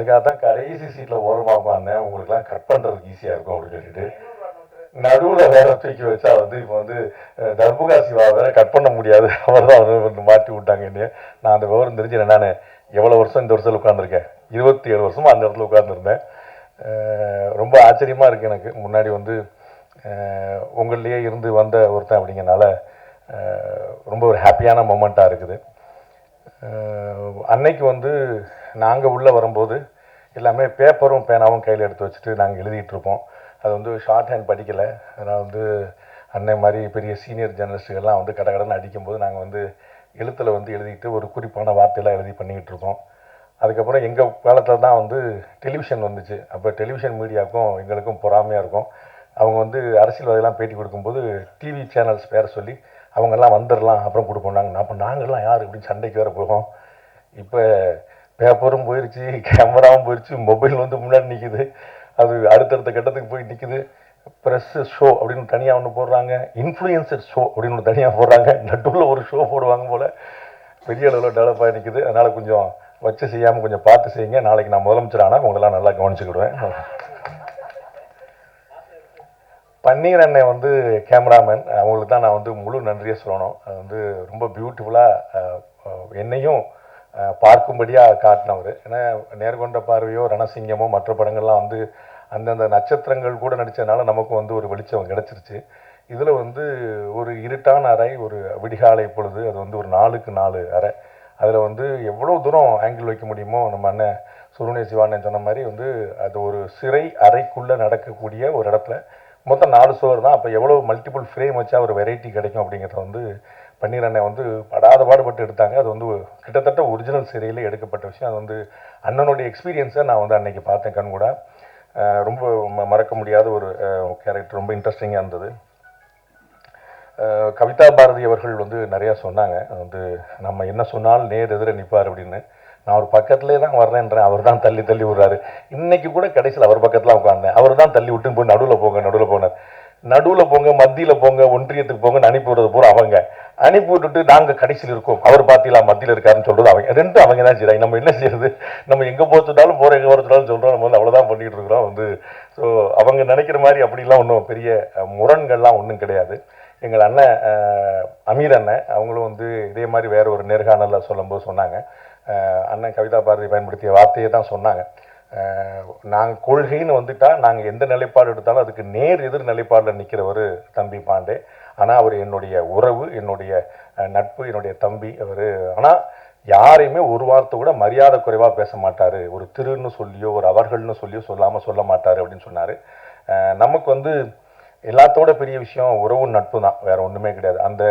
அதுக்காக தான் கடைசி சீட்டில் ஓரமாக உட்காந்தேன், உங்களுக்குலாம் கட் பண்ணுறதுக்கு ஈஸியாக இருக்கும் அப்படின்னு சொல்லிட்டு. நடுவில் வேற தூக்கி வச்சா வந்து இப்போ வந்து தர்புகா சிவா வேற கட் பண்ண முடியாது, அவர் தான் வந்து மாட்டி விட்டாங்க என்னைய. நான் அந்த விவரம் தெரிஞ்சேன். நான் எவ்வளோ வருஷம் இந்த வருஷத்தில் உட்காந்துருக்கேன், 27 வருஷமாக அந்த இடத்துல உட்காந்துருந்தேன். ரொம்ப ஆச்சரியமாக இருக்குது எனக்கு. முன்னாடி வந்து உங்கள்லேயே இருந்து வந்த ஒருத்தன் அப்படிங்கிறனால ரொம்ப ஒரு ஹாப்பியான மொமெண்ட்டாக இருக்குது. அன்னைக்கு வந்து நாங்கள் உள்ளே வரும்போது எல்லாமே பேப்பரும் பேனாவும் கையில் எடுத்து வச்சுட்டு நாங்கள் எழுதிட்டு இருப்போம். அது வந்து ஷார்ட் ஹேண்ட் படிக்கலை. அதனால் வந்து அன்னை மாதிரி பெரிய சீனியர் ஜேர்னலிஸ்ட்டுகள்லாம் வந்து கடகடன்னு அடிக்கும்போது நாங்கள் வந்து எழுத்தில் வந்து எழுதிட்டு ஒரு குறிப்பான வார்த்தையெல்லாம் எழுதி பண்ணிக்கிட்டு இருக்கோம். அதுக்கப்புறம் எங்கள் காலத்தில் தான் வந்து டெலிவிஷன் வந்துச்சு. அப்போ டெலிவிஷன் மீடியாவுக்கும் எங்களுக்கும் பொறாமையாக இருக்கும். அவங்க வந்து அரசியல்வாதியெல்லாம் பேட்டி கொடுக்கும்போது டிவி சேனல்ஸ் பேர சொல்லி அவங்கெல்லாம் வந்துடலாம் அப்புறம் கொடுப்போம். அப்போ நாங்கள்லாம் யார் அப்படின்னு சண்டைக்கு வேறு போகும். இப்போ பேப்பரும் போயிடுச்சு, கேமராவும் போயிடுச்சு, மொபைல் வந்து முன்னாடி நிற்கிது. அது அடுத்தடுத்த கட்டத்துக்கு போய் நிற்கிது. ப்ரெஸ் ஷோ அப்படின்னு தனியாக ஒன்று போடுறாங்க, இன்ஃப்ளூயன்சர் ஷோ அப்படின்னு ஒன்று தனியாக போடுறாங்க, நடுவில் ஒரு ஷோ போடுவாங்க போல். பெரிய அளவில் டெவலப் ஆகி நிற்குது. அதனால் கொஞ்சம் வச்சு செய்யாமல் கொஞ்சம் பார்த்து செய்யுங்க. நாளைக்கு நான் முதலமைச்சர் ஆனால் உங்களெல்லாம் நல்லா கவனிச்சுக்கிடுவேன். பன்னீர் அண்ணன் வந்து கேமராமேன், அவங்களுக்கு தான் நான் வந்து முழு நன்றியை சொல்லணும். அது வந்து ரொம்ப பியூட்டிஃபுல்லாக என்னையும் பார்க்கும்படியாக காட்டினவர். ஏன்னா நேர்கொண்ட பார்வையோ ரணசிங்கமோ மற்ற படங்கள்லாம் வந்து அந்தந்த நட்சத்திரங்கள் கூட நடித்ததுனால நமக்கு வந்து ஒரு வெளிச்சம் கிடச்சிருச்சு. இதில் வந்து ஒரு இருட்டான அறை, ஒரு விடிகாலை பொழுது, அது வந்து ஒரு 4க்கு 4 அறை. அதில் வந்து எவ்வளோ தூரம் ஆங்கிள் வைக்க முடியுமோ நம்ம அண்ணன் சுருணை சிவானன் சொன்ன மாதிரி வந்து அது ஒரு சிறை அறைக்குள்ளே நடக்கக்கூடிய ஒரு இடத்துல மொத்தம் 4 சுவர் தான். அப்போ எவ்வளோ மல்டிபிள் ஃப்ரேம் வச்சா ஒரு வெரைட்டி கிடைக்கும் அப்படிங்கிறத வந்து பன்னீர் அண்ணன் வந்து படாத பாடுபட்டு எடுத்தாங்க. அது வந்து கிட்டத்தட்ட ஒரிஜினல் சிறையில் எடுக்கப்பட்ட விஷயம். அது வந்து அண்ணனுடைய எக்ஸ்பீரியன்ஸை நான் வந்து அன்னைக்கு பார்த்தேன் கண் கூட. ரொம்ப மறக்க முடியாத ஒரு கேரக்டர், ரொம்ப இன்ட்ரெஸ்டிங்காக இருந்தது. கவிதா பாரதி அவர்கள் வந்து நிறையா சொன்னாங்க. வந்து நம்ம என்ன சொன்னாலும் நேர் எதிர நிற்பார் அப்படின்னு. நான் அவர் பக்கத்துலேயே தான் வர்றேன்றேன், அவர் தான் தள்ளி தள்ளி விடுறாரு. இன்னைக்கு கூட கடைசியில் அவர் பக்கத்தில் உட்காந்தேன், அவர் தான் தள்ளி விட்டு போய் நடுவில் போங்க, நடுவில் போனார். நடுவில் போங்க, மத்தியில் போங்க, ஒன்றியத்துக்கு போங்கன்னு அனுப்பி விடுறது பூரா அவங்க. அனுப்பி விட்டுட்டு நாங்கள் கடைசியில் இருக்கோம், அவர் பார்த்தீங்களா மத்தியில் இருக்காருன்னு சொல்கிறது அவங்க. ரெண்டும் அவங்க தான் செய்கிறாங்க. நம்ம என்ன செய்யறது? நம்ம எங்கே போச்சுட்டாலும் போகிற எங்கே போகிறதுனாலும் சொல்கிறோம். நம்ம வந்து அவ்வளோதான் பண்ணிகிட்டு இருக்கிறோம் வந்து. ஸோ அவங்க நினைக்கிற மாதிரி அப்படிலாம் ஒன்றும் பெரிய முரண்கள்லாம் ஒன்றும் கிடையாது. எங்கள் அண்ணன் அமீர் அண்ணன் அவங்களும் வந்து இதே மாதிரி வேறு ஒரு நேர்காணலில் சொல்லும்போது சொன்னாங்க, அண்ணன் கவிதா பாரதி பயன்படுத்திய வார்த்தையை தான் சொன்னாங்க. நாங்கள் கொள்கைன்னு வந்துட்டால் நாங்கள் எந்த நிலைப்பாடு எடுத்தாலும் அதுக்கு நேர் எதிர் நிலைப்பாடில் நிற்கிறவர் தம்பி பாண்டே. ஆனால் அவர் என்னுடைய உறவு, என்னுடைய நட்பு, என்னுடைய தம்பி அவர். ஆனால் யாரையுமே ஒரு வார்த்தை கூட மரியாதை குறைவாக பேச மாட்டார். ஒரு திருன்னு சொல்லியோ ஒரு அவர்கள்னு சொல்லியோ சொல்லாமல் சொல்ல மாட்டார் அப்படின்னு சொன்னார். நமக்கு வந்து எல்லாத்தோட பெரிய விஷயம் உறவு நட்பு தான், வேறு ஒன்றுமே கிடையாது. அந்த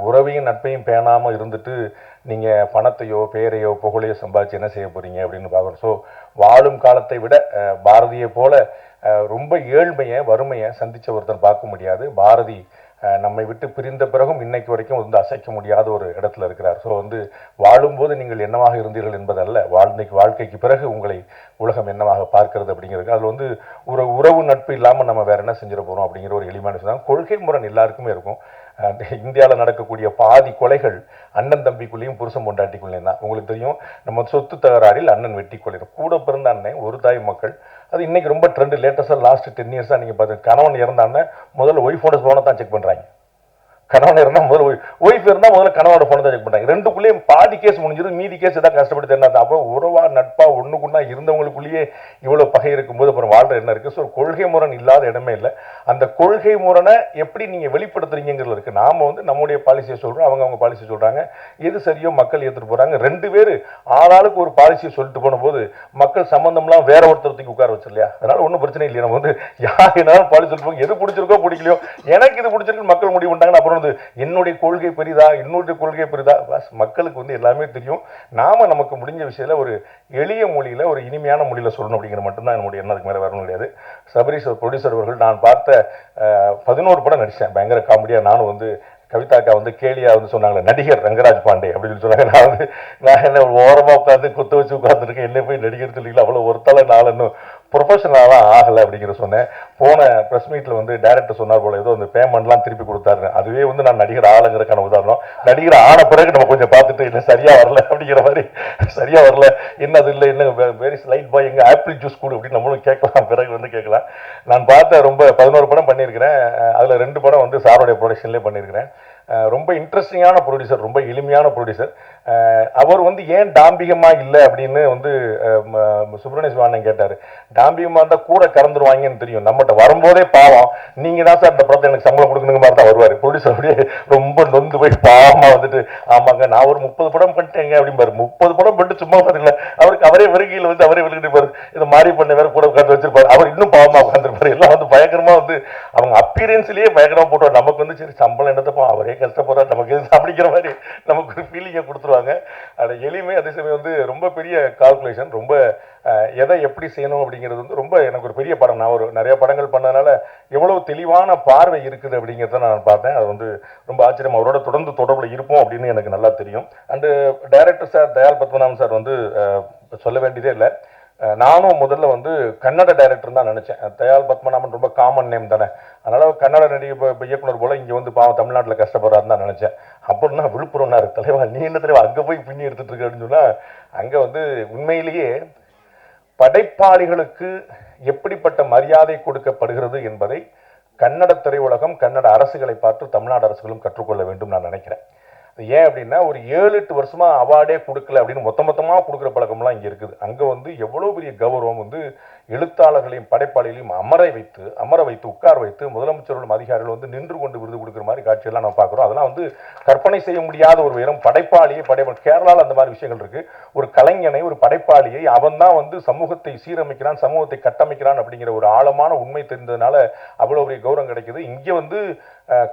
உறவையும் நட்பையும் பேணாமல் இருந்துட்டு நீங்கள் பணத்தையோ பேரையோ புகழையோ சம்பாதிச்சு என்ன செய்ய போகிறீங்க அப்படின்னு பார்க்குறோம். ஸோ வாழும் காலத்தை விட பாரதியை போல ரொம்ப ஏழ்மையை வறுமையை சந்தித்த ஒருத்தர் பார்க்க முடியாது. பாரதி நம்மை விட்டு பிரிந்த பிறகும் இன்னைக்கு வரைக்கும் வந்து அசைக்க முடியாத ஒரு இடத்துல இருக்கிறார். ஸோ வந்து வாழும்போது நீங்கள் என்னவாக இருந்தீர்கள் என்பதல்ல, வாழ்க்கைக்கு பிறகு உங்களை உலகம் என்னவாக பார்க்கிறது அப்படிங்கிறது. அதில் வந்து ஒரு உறவு நட்பு இல்லாமல் நம்ம வேற என்ன செஞ்சிட போகிறோம் அப்படிங்கிற ஒரு எளிமையான விஷயம். கொள்கை முரண் எல்லாருக்குமே இருக்கும். இந்தியாவில் நடக்கக்கூடிய பாதி கொலைகள் அண்ணன் தம்பிக்குள்ளேயும் புருஷன் பொண்டாட்டிக்குள்ளேயும் தான். உங்களுக்கு தெரியும், நம்ம சொத்து தகராறில் அண்ணன் வெட்டி கொள்ளையிடும். கூட பிறந்த அண்ணன் ஒரு தாய் மக்கள். அது இன்னைக்கு ரொம்ப ட்ரெண்ட். லேட்டஸ்டாக லாஸ்ட் 10 இயர்ஸாக நீங்கள் பார்த்து கணவன் இறந்தான்னு முதல்ல ஒய்ஃபோட ஃபோனை தான் செக் பண்ணுறாங்க. கணவன் இருந்தால் முதல்ல ஒய்ஃப் இருந்தால் முதல்ல கணவனோட ஃபோனை தான் செக் பண்ணுறாங்க. ரெண்டுக்குள்ளேயும் பாதி கேஸ் முடிஞ்சிடும், மீதி கேஸ் தான் கஷ்டப்பட்டு என்ன. அப்போ உறவா நட்பா ஒன்றுக்குன்னா இருந்தவங்களுக்குள்ளேயே இவ்வளோ பகை இருக்கும்போது அப்புறம் வாழ்ற என்ன இருக்குது? ஸோ கொள்கை முரண் இல்லாத இடமே இல்லை. அந்த கொள்கை முரணை எப்படி நீங்கள் வெளிப்படுத்துறீங்கிறது இருக்குது. நாம் வந்து நம்முடைய பாலிசியை சொல்கிறோம், அவங்க பாலிசியை சொல்கிறாங்க. எது சரியோ மக்கள் ஏற்றுட்டு போகிறாங்க. 2 பேர் ஆளாளுக்கு ஒரு பாலிசியை சொல்லிட்டு போன போது மக்கள் சம்பந்தம்லாம் வேற ஒருத்தரத்துக்கு உட்கார வச்சு இல்லையா? அதனால ஒன்றும் பிரச்சனை இல்லையா? நம்ம வந்து யார் என்னாலும் பாலிசி சொல்லிட்டு எது பிடிச்சிருக்கோ பிடிக்கலையோ, எனக்கு இது பிடிச்சிருக்கு மக்கள் முடிவு பண்ணிட்டாங்கன்னு அப்புறம் என்னுடைய கொள்கை பெரிதா என்னுடைய கொள்கை பெரிதா, மக்களுக்கு வந்து எல்லாமே தெரியும். நாம நமக்கு முடிஞ்ச விஷயத்துல ஒரு எளிய மொழியில ஒரு இனிமையான மொழியில சொல்லணும் அப்படிங்கிற மட்டும்தான் என்னுடைய எண்ணத்துக்கு மேல வரணும் கிடையாது. சபரீஷ் ப்ரொடியூசர் அவர்கள், நான் பார்த்த 11 படம் நடிச்சேன், பயங்கர காமெடியா. நானும் வந்து கவிதாக்கா வந்து கேலியா வந்து சொன்னாங்களே நடிகர் ரங்கராஜ் பாண்டே அப்படின்னு சொன்னாங்க. நான் என்ன ஓரமாக உட்காந்து குத்து வச்சு உட்காந்துருக்கேன், என்ன போய் நடிகர் சொல்லிக்கலாம், அவ்வளோ ஒருத்தலை நான் இன்னும் ப்ரொஃபஷனலாக ஆகலை அப்படிங்கிற சொன்னேன். போன ப்ரெஸ் மீட்டில் வந்து டேரக்டர் சொன்னார் போல ஏதோ அந்த பேமெண்ட்லாம் திருப்பி கொடுத்தாரு. அதுவே வந்து நான் நடிகர் ஆளுங்கிறதுக்கான உதாரணம். நடிகர் ஆன பிறகு நம்ம கொஞ்சம் பார்த்துட்டு என்ன சரியாக வரல அப்படிங்கிற மாதிரி, சரியாக வரல என்ன அது இல்லை என்ன வெரி ஸ்லைட் பாய் எங்கள் ஆப்பிள் ஜூஸ் கூட அப்படின்னு நம்மளும் கேட்கலாம், பிறகு வந்து கேட்கலாம். நான் பார்த்த ரொம்ப 11 படம் பண்ணியிருக்கிறேன். அதில் 2 படம் வந்து சாரோடைய ப்ரொடக்ஷன்லேயே பண்ணியிருக்கிறேன். ரொம்ப இன்ட்ரெஸ்டிங்கான ப்ரொடியூசர், ரொம்ப எளிமையான ப்ரொடியூசர். அவர் வந்து ஏன் டாம்பிகமா இல்லை அப்படின்னு வந்து சுப்பிரமணிய சிவானன் கேட்டார். டாம்பிகமா இருந்தால் கூட கறந்துருவாங்கன்னு தெரியும், நம்மகிட்ட வரும்போதே பாவம் நீங்க தான் சார் இந்த படத்தை எனக்கு சம்பளம் கொடுக்கணுங்க மாதிரி தான் வருவார். ப்ரொடியூசர் அப்படியே ரொம்ப நொந்து போய் பாவமா வந்துட்டு ஆமாங்க நான் ஒரு 30 படம் பண்ணிட்டேங்க அப்படிம்பாரு. 30 படம் பண்ணிட்டு சும்மா பாருங்களா, அவருக்கு அவரே வருகையில் வந்து அவரே விழுகிட்டு இது மாதிரி பண்ண வேற கூட உட்காந்து வச்சிருப்பாரு. அவர் இன்னும் பாவமா உட்காந்துருப்பாரு. எல்லாம் வந்து பயங்கரமா வந்து அவங்க அப்பீரியன்ஸ்லயே பயங்கரமா போட்டுவார். நமக்கு வந்து சரி சம்பளம் என்னத்தப்போ அவரே கஷ்டப்படுறாரு நமக்கு அப்படிங்கிற மாதிரி நமக்கு ஒரு ஃபீலிங்கை கொடுத்துருவாங்க. அது எளிமை, அதே சமயம் வந்து ரொம்ப பெரிய கால்குலேஷன், ரொம்ப எதை எப்படி செய்யணும் அப்படிங்கிறது வந்து ரொம்ப எனக்கு ஒரு பெரிய படம். நான் ஒரு நிறைய படங்கள் பண்ணதுனால எவ்வளவு தெளிவான பார்வை இருக்குது அப்படிங்கிறத நான் பார்த்தேன். அது வந்து ரொம்ப ஆச்சரியம். அவரோட தொடர்ந்து தொடர்பில் இருப்போம் அப்படின்னு எனக்கு நல்லா தெரியும். And director sir Dayal Padmanabhan sir வந்து சொல்ல வேண்டியதே இல்லை. நானும் முதல்ல வந்து கன்னட டைரக்டர் தான் நினைச்சேன். தயாள் பத்மநாபன் ரொம்ப காமன் நேம் தானே, அதனால கன்னட நடிகை இயக்குனர் போல இங்கே வந்து பாவம் தமிழ்நாட்டில் கஷ்டப்படுறாருன்னு தான் நினைச்சேன். அப்புறம் தான் விழுப்புரம்னாரு தலைவா, நீ என்ன தலைவா அங்கே போய் பின்னி எடுத்துட்டு இருக்க அப்படின்னு சொன்னா, அங்கே வந்து உண்மையிலேயே படைப்பாளிகளுக்கு எப்படிப்பட்ட மரியாதை கொடுக்கப்படுகிறது என்பதை கன்னட திரையுலகம், கன்னட அரசுகளை பார்த்து தமிழ்நாடு அரசுகளும் கற்றுக்கொள்ள வேண்டும் நான் நினைக்கிறேன். ஏன் அப்படின்னா ஒரு 7-8 வருஷமா அவார்டே கொடுக்கல அப்படின்னு மொத்தமாக கொடுக்குற பழக்கம்லாம் இங்கே இருக்குது. அங்கே வந்து எவ்வளோ பெரிய கௌரவம் வந்து எழுத்தாளர்களையும் படைப்பாளிகளையும் அமர வைத்து உட்கார வைத்து முதலமைச்சர்களும் அதிகாரிகள் வந்து நின்று கொண்டு விருது கொடுக்குற மாதிரி காட்சியெல்லாம் நம்ம பார்க்குறோம். அதெல்லாம் வந்து கற்பனை செய்ய முடியாத ஒரு உயரம். கேரளாவில் அந்த மாதிரி விஷயங்கள் இருக்கு. ஒரு கலைஞனை, ஒரு படைப்பாளியை அவன் தான் வந்து சமூகத்தை சீரமைக்கிறான், சமூகத்தை கட்டமைக்கிறான் அப்படிங்கிற ஒரு ஆழமான உண்மை தெரிந்ததுனால அவ்வளோ பெரிய கௌரவம் கிடைக்குது. இங்கே வந்து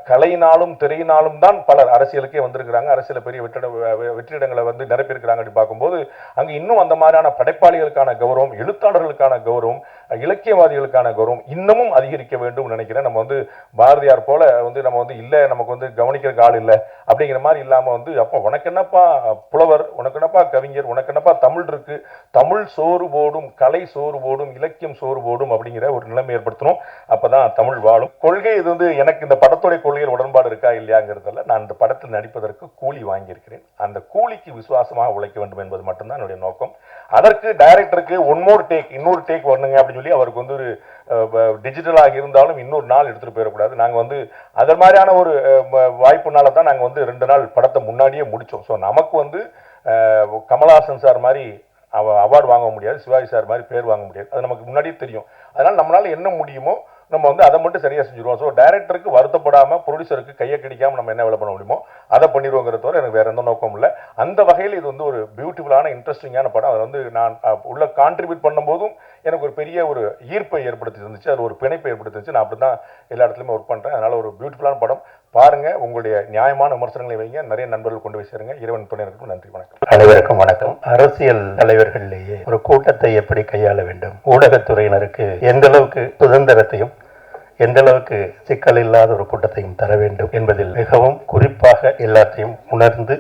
கலையினாலும் திரையினாலும் தான் பலர் அரசியலுக்கே வந்திருக்கிறாங்க. அரசியல பெரிய வெற்றிடங்களை வந்து நிரப்பியிருக்கிறாங்க. அப்படி பார்க்கும்போது அங்கே இன்னும் அந்த மாதிரியான படைப்பாளிகளுக்கான கௌரவம், எழுத்தாளர்களுக்கான கௌரவம், இலக்கியவாதிகளுக்கான கௌரவம் இன்னமும் அதிகரிக்க வேண்டும் நினைக்கிறேன். நம்ம வந்து பாரதியார் போல வந்து நம்ம வந்து இல்லை நமக்கு வந்து கவனிக்கிறதுக்கு ஆள் இல்லை அப்படிங்கிற மாதிரி இல்லாமல் வந்து அப்போ உனக்கு என்னப்பா புலவர், உனக்கு என்னப்பா கவிஞர், உனக்கு என்னப்பா தமிழ் இருக்கு, தமிழ் சோறு போடும், கலை சோறு போடும், இலக்கியம் சோறு போடும் அப்படிங்கிற ஒரு நிலைமை ஏற்படுத்தணும். அப்பதான் தமிழ் வாழும். கொள்கை இது வந்து எனக்கு இந்த படத்துடைய கொள்கையில் உடன்பாடு இருக்கா இல்லையாங்கிறதுல நான் இந்த படத்தில் நடிப்பதற்கு கூலி வாங்கியிருக்கிறேன். அந்த கூலிக்கு விசுவாசமாக உழைக்க வேண்டும் என்பது மட்டும்தான் என்னுடைய நோக்கம். அதற்கு டைரக்டருக்கு இன்னொரு டேக் வரணுங்க அப்படின்னு சொல்லி அவருக்கு வந்து ஒரு டிஜிட்டலாக இருந்தாலும் இன்னொரு நாள் எடுத்துட்டு போயிடக்கூடாது. நாங்கள் வந்து அது மாதிரியான ஒரு வாய்ப்புனால தான் நாங்கள் வந்து 2 நாள் படத்தை முன்னாடியே முடித்தோம். ஸோ நமக்கு வந்து கமல்ஹாசன் சார் மாதிரி அவார்டு வாங்க முடியாது, சிவாஜி சார் மாதிரி பேர் வாங்க முடியாது, அது நமக்கு முன்னாடியே தெரியும். அதனால் நம்மளால் என்ன முடியுமோ நம்ம வந்து அதை மட்டும் சரியாக செஞ்சுருவோம். ஸோ டைரக்டருக்கு வருத்தப்படாமல், ப்ரொடியூசருக்கு கையை கிடைக்காமல் நம்ம என்ன வேலை பண்ண முடியுமோ அதை பண்ணிடுவோங்கிறத தவிர எனக்கு வேற எந்த நோக்கம் இல்லை. அந்த வகையில் இது வந்து ஒரு பியூட்டிஃபுல்லான இன்ட்ரெஸ்டிங்கான படம். அதை வந்து நான் உள்ள கான்ட்ரிபியூட் பண்ணும்போதும் எனக்கு ஒரு பெரிய ஒரு ஈர்ப்பை ஏற்படுத்தி இருந்துச்சு, அது ஒரு பிணைப்பை ஏற்படுத்தி இருந்துச்சு. நான் அப்படி தான் எல்லா இடத்துலையுமே ஒர்க் பண்ணுறேன். அதனால் ஒரு பியூட்டிஃபுல்லான படம் பாருங்க. உங்களுடைய நியாயமான விமர்சனங்களை வைங்க, நிறைய நண்பர்கள் கொண்டு போய் சேருங்க. இறைவன் துணை இருக்கும். நன்றி, வணக்கம். அனைவருக்கும் வணக்கம். அரசியல் தலைவர்களிலேயே ஒரு கூட்டத்தை எப்படி கையாள வேண்டும், ஊடகத்துறையினருக்கு எந்த அளவுக்கு சுதந்திரத்தையும் எந்த அளவுக்கு சிக்கல் இல்லாத ஒரு கூட்டத்தையும் தர வேண்டும் என்பதில் மிகவும் குறிப்பாக எல்லாத்தையும் உணர்ந்து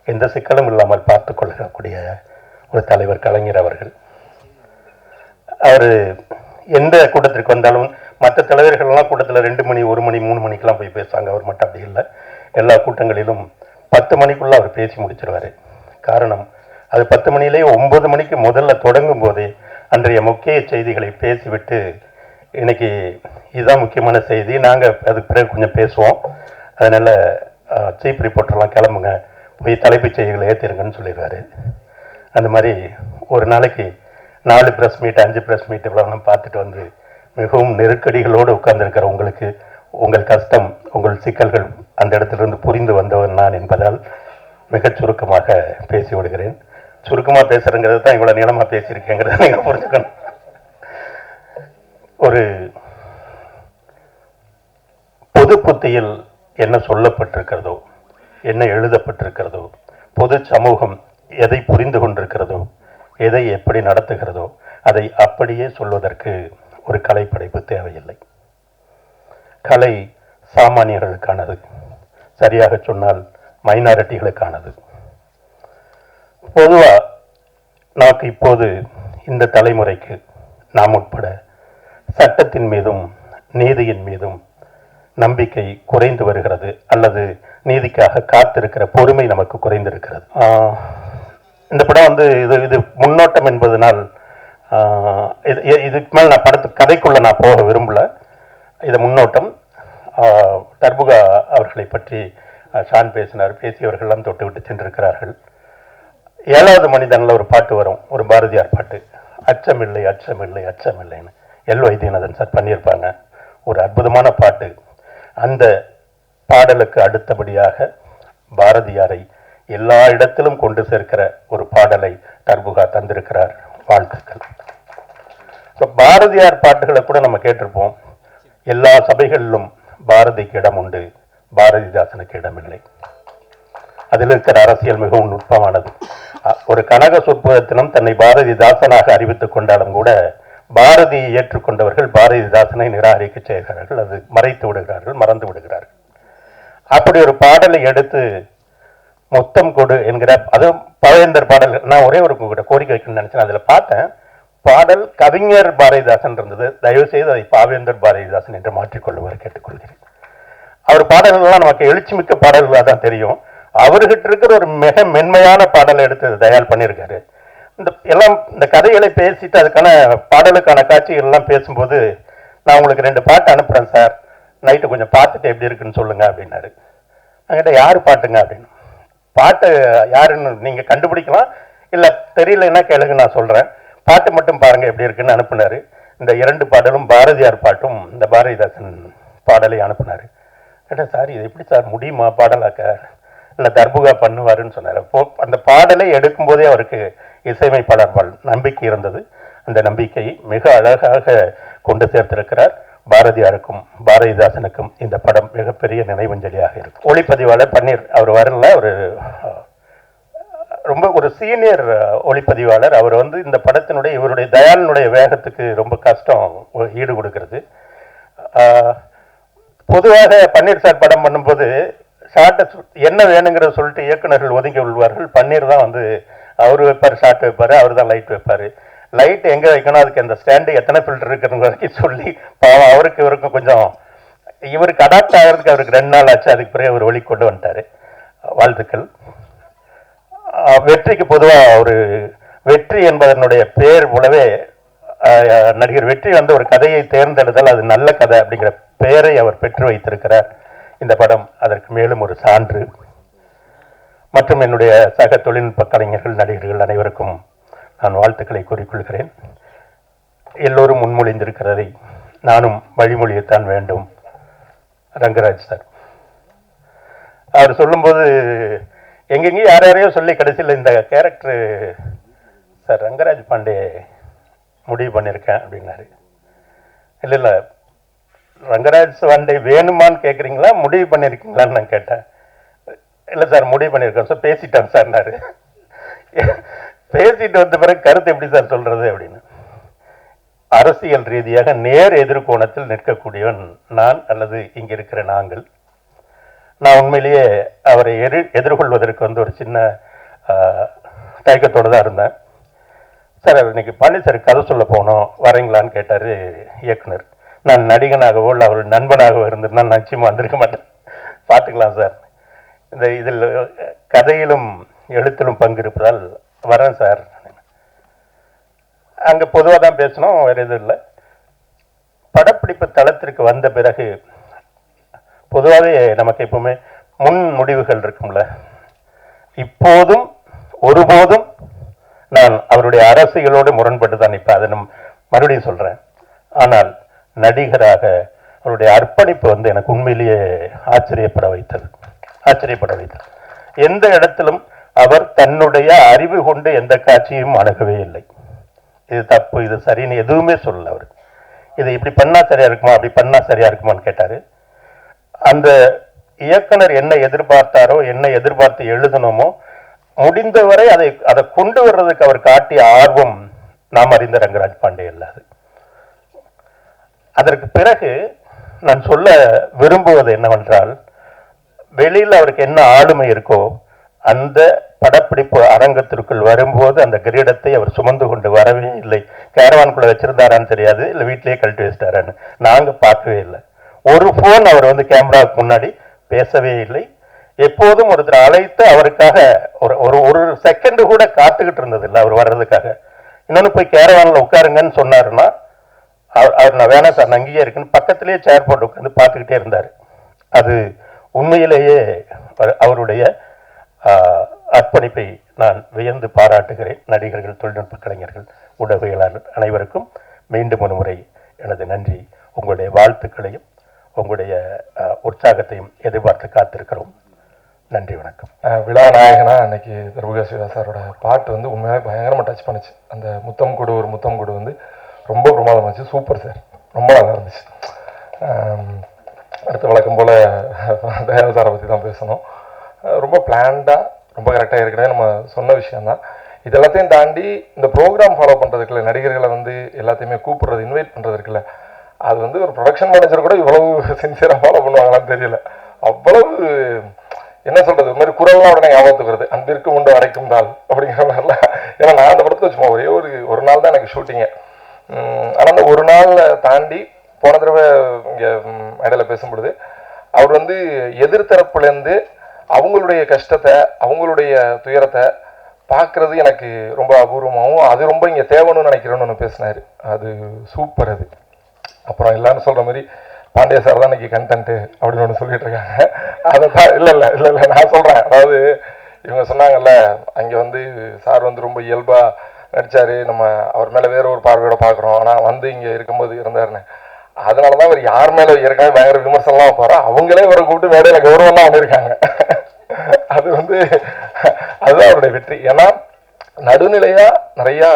எந்த சிக்கலும் இல்லாமல் பார்த்து கொள்ளக்கூடிய ஒரு தலைவர் கலைஞர் அவர்கள். அவர் எந்த கூட்டத்திற்கு வந்தாலும் மற்ற தலைவர்கள்லாம் கூட்டத்தில் 2 மணி 1 மணி 3 மணிக்கெல்லாம் போய் பேசுவாங்க. அவர் மட்டும் அப்படி இல்லை. எல்லா கூட்டங்களிலும் 10 மணிக்குள்ள அவர் பேசி முடிச்சிருவார். காரணம், அது 10 மணிலேயே 9 மணிக்கு முதல்ல தொடங்கும் போதே அன்றைய முக்கிய செய்திகளை பேசிவிட்டு இன்னைக்கு இதுதான் முக்கியமான செய்தி, நாங்கள் அதுக்கு பிறகு கொஞ்சம் பேசுவோம், அதனால் சீஃப் ரிப்போர்ட்டர்லாம் கிளம்புங்க, போய் தலைப்புச் செய்திகளை ஏற்றிருங்கன்னு சொல்லிடுவார். அந்த மாதிரி ஒரு நாளைக்கு 4 ப்ரெஸ் மீட் 5 ப்ரெஸ் மீட் இவ்வளோ பார்த்துட்டு வந்து மிகவும் நெருக்கடிகளோடு உட்கார்ந்துருக்கிற உங்களுக்கு உங்கள் கஷ்டம், உங்கள் சிக்கல்கள் அந்த இடத்திலிருந்து புரிந்து வந்தவன் நான் என்பதால் மிகச் சுருக்கமாக பேசி விடுகிறேன். சுருக்கமாக பேசுகிறேங்கிறது தான் இவ்வளோ நீளமாக பேசியிருக்கேங்கிறத நீங்கள் புரிஞ்சுக்கணும். ஒரு பொது புத்தியில் என்ன சொல்லப்பட்டிருக்கிறதோ, என்ன எழுதப்பட்டிருக்கிறதோ, பொது சமூகம் எதை புரிந்து கொண்டிருக்கிறதோ, எதை எப்படி நடத்துகிறதோ அதை அப்படியே சொல்வதற்கு ஒரு கலைப்படைப்பு தேவையில்லை. கலை சாமானியர்களுக்கானது, சரியாக சொன்னால் மைனாரிட்டிகளுக்கானது. பொதுவா நமக்கு இப்போது இந்த தலைமுறைக்கு நாம் உட்பட சட்டத்தின் மீதும் நீதியின் மீதும் நம்பிக்கை குறைந்து வருகிறது, அல்லது நீதிக்காக காத்திருக்கிற பொறுமை நமக்கு குறைந்திருக்கிறது. இந்த படம் வந்து இது முன்னோட்டம் என்பதனால் இதுக்கு மேல் நான் படத்து கதைக்குள்ள நான் போக விரும்பல. இது முன்னோட்டம். டர்புகா அவர்களை பற்றி ஷான் பேசியவர்கள்லாம் தொட்டு விட்டு சென்றிருக்கிறார்கள். 7வது மனிதனில் ஒரு பாட்டு வரும், ஒரு பாரதியார் பாட்டு, அச்சமில்லை அச்சமில்லை அச்சமில்லைன்னு எல் வைத்தியநாதன் சார் பண்ணியிருப்பாங்க. ஒரு அற்புதமான பாட்டு. அந்த பாடலுக்கு அடுத்தபடியாக பாரதியாரை எல்லா இடத்திலும் கொண்டு சேர்க்கிற ஒரு பாடலை டர்புகா தந்திருக்கிறார். வாழ்த்துக்கள். பாரதியார் பாட்டுகளை கூட நம்ம கேட்டிருப்போம். எல்லா சபைகளிலும் பாரதிக்கு இடம் உண்டு, பாரதிதாசனுக்கு இடமில்லை. அதில் இருக்கிற அரசியல் மிகவும் நுட்பமானது. ஒரு கனக சொற்பதத்தினம் தன்னை பாரதிதாசனாக அறிவித்துக் கொண்டாலும் கூட பாரதியை ஏற்றுக்கொண்டவர்கள் பாரதிதாசனை நிராகரிக்க செய்கிறார்கள், அது மறைத்து விடுகிறார்கள், மறந்து விடுகிறார்கள். அப்படி ஒரு பாடலை எடுத்து மொத்தம் கொடு என்கிற, அதுவும் பழவேந்தர் பாடல். நான் ஒரே ஒரு கோரிக்கை வைக்கணும்னு நினைச்சேன். அதில் பார்த்தேன், பாடல் கவிஞர் பாரதிதாசன் இருந்தது. தயவு செய்து அதை பாவேந்தர் பாரதிதாசன் என்று மாற்றிக்கொள்ளுவார் கேட்டுக்கொள்கிறேன். அவர் பாடல்கள்லாம் நமக்கு எழுச்சி மிக்க பாடல்களாக தான் தெரியும். அவர்கிட்ட இருக்கிற ஒரு மிக மென்மையான பாடலை எடுத்து தயார் பண்ணியிருக்காரு. இந்த கதைகளை பேசிட்டு அதுக்கான பாடலுக்கான காட்சிகள் எல்லாம் பேசும்போது, நான் உங்களுக்கு 2 பாட்டு அனுப்புறேன் சார், நைட்டு கொஞ்சம் பார்த்துட்டு எப்படி இருக்குன்னு சொல்லுங்க அப்படின்னாரு. என்கிட்ட யாரு பாட்டுங்க அப்படின்னு. பாட்டு யாருன்னு நீங்க கண்டுபிடிக்கலாம், இல்ல தெரியலன்னா கேளுங்க, நான் சொல்றேன். பாட்டு மட்டும் பாருங்க எப்படி இருக்குன்னு அனுப்புனாரு. இந்த 2 பாடலும் பாரதியார் பாட்டும் இந்த பாரதிதாசன் பாடலை அனுப்புனாரு. கேட்டேன், சார் இது எப்படி சார் முடியுமா பாடலாக்க, இல்லை தர்புகா பண்ணுவாருன்னு சொன்னார். அப்போ அந்த பாடலை எடுக்கும் போதே அவருக்கு இசையமைப்பாளர் நம்பிக்கை இருந்தது. அந்த நம்பிக்கையை மிக அழகாக கொண்டு சேர்த்திருக்கிறார். பாரதியாருக்கும் பாரதிதாசனுக்கும் இந்த படம் மிகப்பெரிய நினைவஞ்சலியாக இருக்கும். ஒளிப்பதிவாளர் பன்னீர் அவர் வரல, ஒரு ரொம்ப ஒரு சீனியர் ஒளிப்பதிவாளர். அவர் வந்து இந்த படத்தினுடைய இவருடைய தயாளனுடைய வேகத்துக்கு ரொம்ப கஷ்டம் ஈடு கொடுக்கிறது. பொதுவாக பன்னீர் சார் படம் பண்ணும்போது ஷார்ட்டை என்ன வேணுங்கிறத சொல்லிட்டு இயக்குநர்கள் ஒதுங்கி விழுவார்கள். பன்னீர் தான் வந்து அவர் வைப்பார், ஷார்ட் வைப்பார், அவர் தான் லைட் வைப்பார். லைட் எங்கே வைக்கணும், அதுக்கு அந்த ஸ்டாண்டு எத்தனை ஃபில்டர் இருக்கிற வரைக்கும் சொல்லி பாவம் அவருக்கு இவருக்கும் கொஞ்சம் இவருக்கு அடாப்ட் ஆகிறதுக்கு அவருக்கு 2 நாள் ஆச்சு. அதுக்கு பிறகு அவர் ஒளி கொண்டு வந்துட்டார். வாழ்த்துக்கள். வெற்றிக்கு பொதுவாக ஒரு வெற்றி என்பதனுடைய பேர் போலவே நடிகர் வெற்றி வந்து ஒரு கதையை தேர்ந்தெடுத்தால் அது நல்ல கதை அப்படிங்கிற பெயரை அவர் பெற்று வைத்திருக்கிறார். இந்த படம் அதற்கு மேலும் ஒரு சான்று. மற்றும் என்னுடைய சக தொழில்நுட்ப கலைஞர்கள், நடிகர்கள் அனைவருக்கும் நான் வாழ்த்துக்களை கூறிக்கொள்கிறேன். எல்லோரும் முன்மொழிந்திருக்கிறதை நானும் வழிமொழியத்தான் வேண்டும். ரங்கராஜ் சார் அவர் சொல்லும்போது எங்கெங்கேயும் யாரையோ சொல்லி கடைசியில் இந்த கேரக்டர் சார் ரங்கராஜ் பாண்டே முடிவு பண்ணியிருக்கேன் அப்படின்னாரு. இல்லை இல்லை, ரங்கராஜ் பாண்டே வேணுமான்னு கேட்குறீங்களா, முடிவு பண்ணியிருக்கீங்களான்னு நான் கேட்டேன். இல்லை சார் முடிவு பண்ணியிருக்கேன் சார், பேசிட்டேன் சார்னாரு. பேசிட்டு வந்த பிறகு கருத்து எப்படி சார் சொல்றது அப்படின்னு. அரசியல் ரீதியாக நேர் எதிர்கோணத்தில் நிற்கக்கூடியவன் நான், அல்லது இங்க இருக்கிற நாங்கள். நான் உண்மையிலேயே அவரை எதிர்கொள்வதற்கு வந்து ஒரு சின்ன தயக்கத்தோடு தான் இருந்தேன். சார் இன்னைக்கு பழனி சார் கதை சொல்ல போனோம், வரீங்களான்னு கேட்டார் இயக்குனர். நான் நடிகனாகவோ இல்லை அவர் நண்பனாகவோ இருந்திருந்தா நான் நிச்சயமாக வந்திருக்க மாட்டேன். பார்த்துக்கலாம் சார், இந்த இதில் கதையிலும் எழுத்திலும் பங்கு இருப்பதால் வரேன் சார். அங்கே பொதுவாக தான் பேசணும், வேறு எதுவும் இல்லை. படப்பிடிப்பு தளத்திற்கு வந்த பிறகு பொதுவாகவே நமக்கு எப்பவுமே முன் முடிவுகள் இருக்கும்ல. இப்போதும் ஒருபோதும் நான் அவருடைய அரசியலோடு முரண்பட்டு தான் இப்போ அதை மறுபடியும் சொல்கிறேன். ஆனால் நடிகராக அவருடைய அர்ப்பணிப்பு வந்து எனக்கு உண்மையிலேயே ஆச்சரியப்பட வைத்தது. எந்த இடத்திலும் அவர் தன்னுடைய அறிவு கொண்டு எந்த காட்சியும் அணுகவே இல்லை. இது தப்பு, இது சரின்னு எதுவுமே சொல்லல. அவர் இதை இப்படி பண்ணா சரியா இருக்குமா, அப்படி பண்ணா சரியா இருக்குமான்னு கேட்டாரு. அந்த இயக்குனர் என்ன எதிர்பார்த்தாரோ, என்ன எதிர்பார்த்து எழுதணுமோ, முடிந்தவரை அதை கொண்டு வர்றதுக்கு அவர் காட்டிய ஆர்வம் நாம் அறிந்த ரங்கராஜ் பாண்டே இல்லாது. அதற்கு பிறகு நான் சொல்ல விரும்புவது என்னவென்றால், வெளியில் அவருக்கு என்ன ஆளுமை இருக்கோ அந்த படப்பிடிப்பு அரங்கத்திற்குள் வரும்போது அந்த கிரீடத்தை அவர் சுமந்து கொண்டு வரவே இல்லை. கேரவான்குள்ள வச்சிருந்தாரான்னு தெரியாது, இல்லை வீட்டிலேயே கழட்டி வச்சிட்டாரான்னு நாங்கள் பார்க்கவே இல்லை. ஒரு ஃபோன் அவர் வந்து கேமராவுக்கு முன்னாடி பேசவே இல்லை. எப்போதும் ஒருத்தர் அழைத்து அவருக்காக ஒரு ஒரு செகண்ட் கூட காத்துக்கிட்டு இருந்தது இல்லை அவர் வர்றதுக்காக. இன்னொன்று போய் கேரவானில் உட்காருங்கன்னு சொன்னாருன்னா அவர் நான் வேணாம் சார் நான் அங்கேயே இருக்குன்னு பக்கத்திலேயே சேர் போட்டு உட்காந்து பார்த்துக்கிட்டே இருந்தார். அது உண்மையிலேயே அவருடைய அர்ப்பணிப்பை நான் வியந்து பாராட்டுகிறேன். நடிகர்கள், தொழில்நுட்ப கலைஞர்கள், ஊடகவியலாளர் அனைவருக்கும் மீண்டும் ஒரு முறை எனது நன்றி. உங்களுடைய வாழ்த்துக்களையும் உங்களுடைய உற்சாகத்தையும் எதிர்பார்த்து காத்திருக்கிறோம். நன்றி, வணக்கம். விழா நாயகனா அன்னைக்கு தர்புகா சிவா சாரோட பாட்டு வந்து உண்மையாக பயங்கரமாக டச் பண்ணுச்சு. அந்த முத்தம் கொடு ஒரு முத்தம் கொடு வந்து ரொம்ப பிரமாதமாக இருந்துச்சு. சூப்பர் சார், ரொம்ப நல்லா இருந்துச்சு. அடுத்த வழக்கம் போல் தயாள் சாரை பற்றி தான் பேசணும். ரொம்ப பிளான்டாக, ரொம்ப கரெக்டாக ஏற்கனவே நம்ம சொன்ன விஷயந்தான். இது எல்லாத்தையும் தாண்டி இந்த ப்ரோக்ராம் ஃபாலோ பண்ணுறதுக்குள்ள நடிகர்களை வந்து எல்லாத்தையுமே கூப்பிடுறது, இன்வைட் பண்ணுறதுக்குள்ள அது வந்து ஒரு ப்ரொடக்ஷன் மேனேஜர் கூட இவ்வளவு சின்சியராக ஃபாலோ பண்ணுவாங்களான்னு தெரியல. அவ்வளவு என்ன சொல்கிறது, இது மாதிரி குரல்லாம் உடனே ஞாபகத்துக்கு வருது. அன்பிற்கு உண்டு அடைக்கும் நாள் அப்படிங்கிற மாதிரிலாம். ஏன்னா நான் அந்த படத்தை சும்மா ஒரே ஒரு நாள் தான் எனக்கு ஷூட்டிங்கு. ஆனால் அந்த ஒரு நாளில் தாண்டி போன தடவை இங்கே இடையில பேசும்பொழுது அவர் வந்து எதிர்த்தரப்புலேருந்து அவங்களுடைய கஷ்டத்தை, அவங்களுடைய துயரத்தை பார்க்குறது எனக்கு ரொம்ப அபூர்வமாகவும் அது ரொம்ப இங்கே தேவைன்னு நினைக்கிறேன்னு ஒன்று பேசினார். அது சூப்பர். அது அப்புறம் எல்லாரும் சொல்கிற மாதிரி பாண்டிய சார் தான் இன்னைக்கு கண்டென்ட்டு அப்படின்னு ஒன்று சொல்லிட்டு இருக்காங்க. அதை தான் இல்லை நான் சொல்கிறேன். அதாவது இவங்க சொன்னாங்கல்ல, அங்கே வந்து சார் வந்து ரொம்ப இயல்பாக நடித்தார், நம்ம அவர் மேலே வேற ஒரு பார்வையோட பார்க்குறோம், ஆனால் வந்து இங்கே இருக்கும்போது இருந்தாருன்னு. அதனால தான் அவர் யார் மேலே ஏற்கனவே பயங்கர விமர்சனம்லாம் வைப்பாரோ அவங்களே இவரை கூப்பிட்டு மேடையில் கௌரவம்லாம் பண்ணியிருக்காங்க. அது வந்து அதுதான் அவருடைய வெற்றி. ஏன்னா நடுநிலையாக நிறையா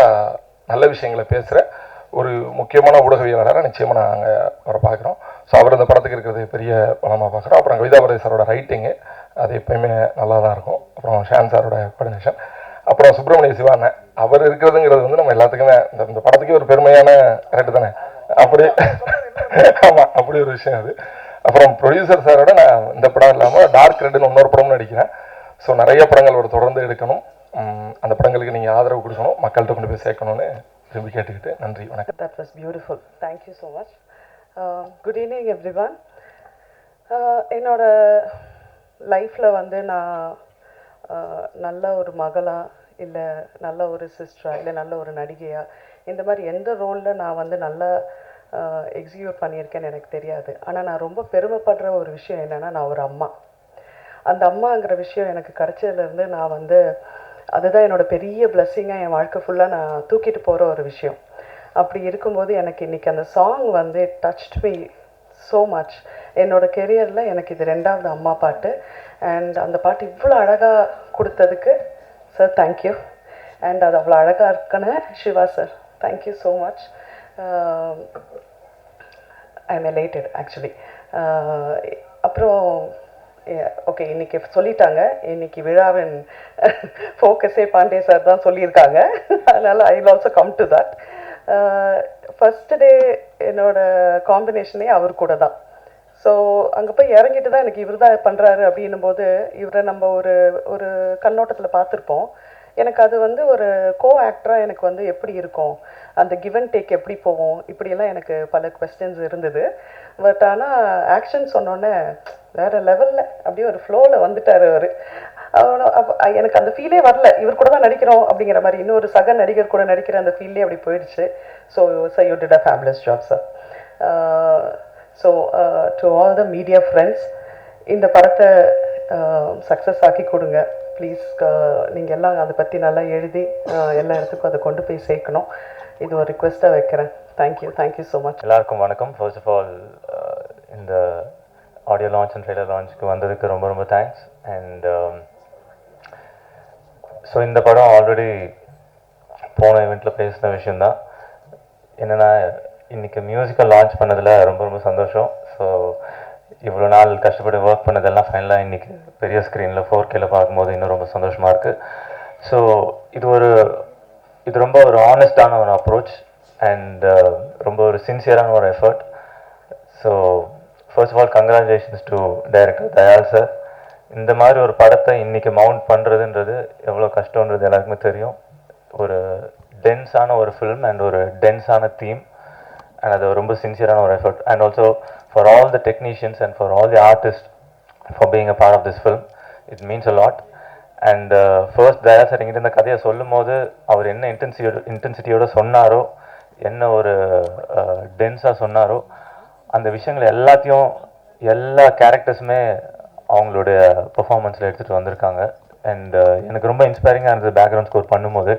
நல்ல விஷயங்களை பேசுகிற ஒரு முக்கியமான ஊடகவியலாளராக நிச்சயமாக நாங்கள் அவரை பார்க்குறோம். ஸோ அவர் இந்த படத்துக்கு இருக்கிறது பெரிய பலமாக பார்க்குறோம். அப்புறம் கவிதா பாரதி சாரோட ரைட்டிங்கு அது எப்பயுமே நல்லா தான் இருக்கும். அப்புறம் ஷான் சாரோட கோஆர்டினேஷன், அப்புறம் சுப்பிரமணிய சிவாண்ணன் அவர் இருக்கிறதுங்கிறது வந்து நம்ம எல்லாத்துக்குமே இந்த படத்துக்கே ஒரு பெருமையான கரெக்டு தானே. அப்படி ஆமாம், அப்படி ஒரு விஷயம் அது. அப்புறம் ப்ரொடியூசர் சாரோட நான் இந்த படம் இல்லாமல் டார்க் ரெட்டுன்னு இன்னொரு படம்னு நடிக்கிறேன். ஸோ நிறைய படங்கள் ஒரு தொடர்ந்து எடுக்கணும். அந்த படங்களுக்கு நீங்கள் ஆதரவு கொடுக்கணும், மக்கள்கிட்ட கொண்டு போய் சேர்க்கணும்னு திரும்பி கேட்டுக்கிட்டு நன்றி, வணக்கம். That was beautiful. Thank you so much. Good evening everyone. என்னோட லைஃப்பில் வந்து நான் நல்ல ஒரு மகளா, இல்லை நல்ல ஒரு சிஸ்டரா, இல்லை நல்ல ஒரு நடிகையா, இந்த மாதிரி எந்த ரோலில் நான் வந்து நல்லா எக்ஸிக்யூட் பண்ணியிருக்கேன்னு எனக்கு தெரியாது. ஆனால் நான் ரொம்ப பெருமைப்படுற ஒரு விஷயம் என்னென்னா, நான் ஒரு அம்மா. அந்த அம்மாங்கிற விஷயம் எனக்கு கிடைச்சதுலேருந்து நான் வந்து அதுதான் என்னோட பெரிய பிளெஸ்ஸிங்காக என் வாழ்க்கை ஃபுல்லாக நான் தூக்கிட்டு போகிற ஒரு விஷயம். அப்படி இருக்கும்போது எனக்கு இன்றைக்கி அந்த சாங் வந்து டச்ட் மீ ஸோ மச். என்னோடய கெரியரில் எனக்கு இது 2வது அம்மா பாட்டு. அண்ட் அந்த பாட்டு இவ்வளோ அழகாக கொடுத்ததுக்கு சார் தேங்க்யூ. அண்ட் அது அவ்வளோ அழகாக இருக்குன்னு Siva sir thank you so much. I am elated actually. அப்புறம் ஓகே, இன்றைக்கி சொல்லிட்டாங்க, இன்றைக்கி விழாவின் ஃபோக்கஸே பாண்டே சார் தான் சொல்லியிருக்காங்க. அதனால் I will also come to that. First day என்னோடய காம்பினேஷனே அவர் கூட தான். ஸோ அங்கே போய் இறங்கிட்டு தான் எனக்கு இவர் தான் பண்ணுறாரு அப்படின்னும் போது இவரை நம்ம ஒரு கண்ணோட்டத்தில் பார்த்துருப்போம். எனக்கு அது வந்து ஒரு கோ ஆக்டராக எனக்கு வந்து எப்படி இருக்கும், அந்த கிவ் அண்ட் டேக் எப்படி போவோம், இப்படியெல்லாம் எனக்கு பல கொஸ்டின்ஸ் இருந்தது. பட் ஆனால் ஆக்ஷன் சொன்னோன்னே வேறு லெவலில் அப்படியே ஒரு ஃப்ளோவில் வந்துட்டார் அவர். எனக்கு அந்த ஃபீலே வரல, இவர் கூட தான் நடிக்கிறோம் அப்படிங்கிற மாதிரி, இன்னொரு சக நடிகர் கூட நடிக்கிற அந்த ஃபீல்லே அப்படி போயிடுச்சு. So you did a fabulous job sir. So to all the media friends, இந்த படத்தை சக்ஸஸ் ஆக்கி கொடுங்க ப்ளீஸ். நீங்கள் எல்லாம் அதை பற்றி நல்லா எழுதி எல்லா இடத்துக்கும் அதை கொண்டு போய் சேர்க்கணும். இது ஒரு ரிக்வெஸ்ட்டாக வைக்கிறேன். Thank you so much. எல்லாருக்கும் வணக்கம். ஃபர்ஸ்ட் ஆஃப் ஆல் இந்த ஆடியோ லான்ச் அண்ட் ட்ரெய்லர் லான்ச்சுக்கு வந்ததுக்கு ரொம்ப ரொம்ப தேங்க்ஸ். அண்ட் ஸோ இந்த படம் ஆல்ரெடி போன ஈவெண்ட்டில் பேசின விஷயந்தான். என்னென்னா இன்றைக்கி மியூசிக்கல் லான்ச் பண்ணதில் ரொம்ப ரொம்ப சந்தோஷம். ஸோ இவ்வளோ நாள் கஷ்டப்பட்டு ஒர்க் பண்ணதெல்லாம் ஃபைனலாக இன்றைக்கி பெரிய ஸ்க்ரீனில் 4Kல பார்க்கும்போது இன்னும் ரொம்ப சந்தோஷமாக இருக்குது. ஸோ இது ரொம்ப ஒரு ஆனஸ்டான ஒரு அப்ரோச் அண்ட் ரொம்ப ஒரு சின்சியரான ஒரு effort. So first of all congratulations to director Dayal sir இந்த மாதிரி ஒரு படத்தை இன்னைக்கு மவுண்ட் பண்ணுறதுன்றது எவ்வளோ கஷ்டன்றது எல்லாருக்குமே தெரியும். ஒரு டென்ஸான ஒரு ஃபிலிம் அண்ட் ஒரு டென்ஸான தீம் அண்ட் அது ரொம்ப சின்சியரான ஒரு effort. And also for all the technicians and for all the artist for being a part of this film, it means a lot. And first Daya sir எங்கிட்ட இந்த கதையை சொல்லும் போது அவர் என்ன இன்டென்சிட்டியோட சொன்னாரோ, என்ன ஒரு டென்ஸாக சொன்னாரோ, அந்த விஷயங்கள் எல்லாத்தையும் எல்லா கேரக்டர்ஸுமே அவங்களுடைய பெர்ஃபார்மன்ஸில் எடுத்துகிட்டு வந்திருக்காங்க. அண்ட் எனக்கு ரொம்ப இன்ஸ்பைரிங்காக இருந்தது பேக்ரவுண்ட் ஸ்கோர் பண்ணும்போது.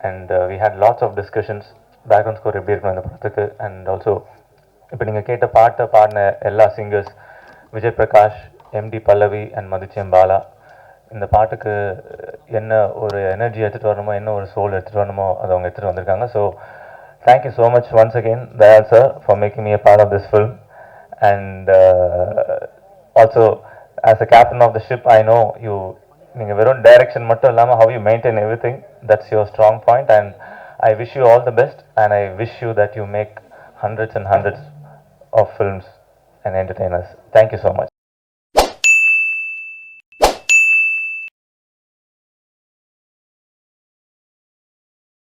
And we had lots of discussions background score எப்படி இருக்கணும் இந்த படத்துக்கு. அண்ட் ஆல்சோ இப்போ நீங்கள் கேட்ட பாட்டை பாடின எல்லா singers, Vijay Prakash, MD Pallavi and மதுச்சியம் பாலா, இந்த பாட்டுக்கு என்ன ஒரு எனர்ஜி எடுத்துகிட்டு வரணுமோ, என்ன ஒரு சோல் எடுத்துகிட்டு வரணுமோ அதை அவங்க எடுத்துகிட்டு வந்திருக்காங்க. So thank you so much once again Dayal sir for making me a part of this film. And also as a captain of the ship, I know you நீங்கள் வெறும் டைரக்ஷன் மட்டும் இல்லாமல் how you maintain everything, that's your strong point. And I wish you all the best, and I wish you that you make hundreds and hundreds of films and entertain us. Thank you so much.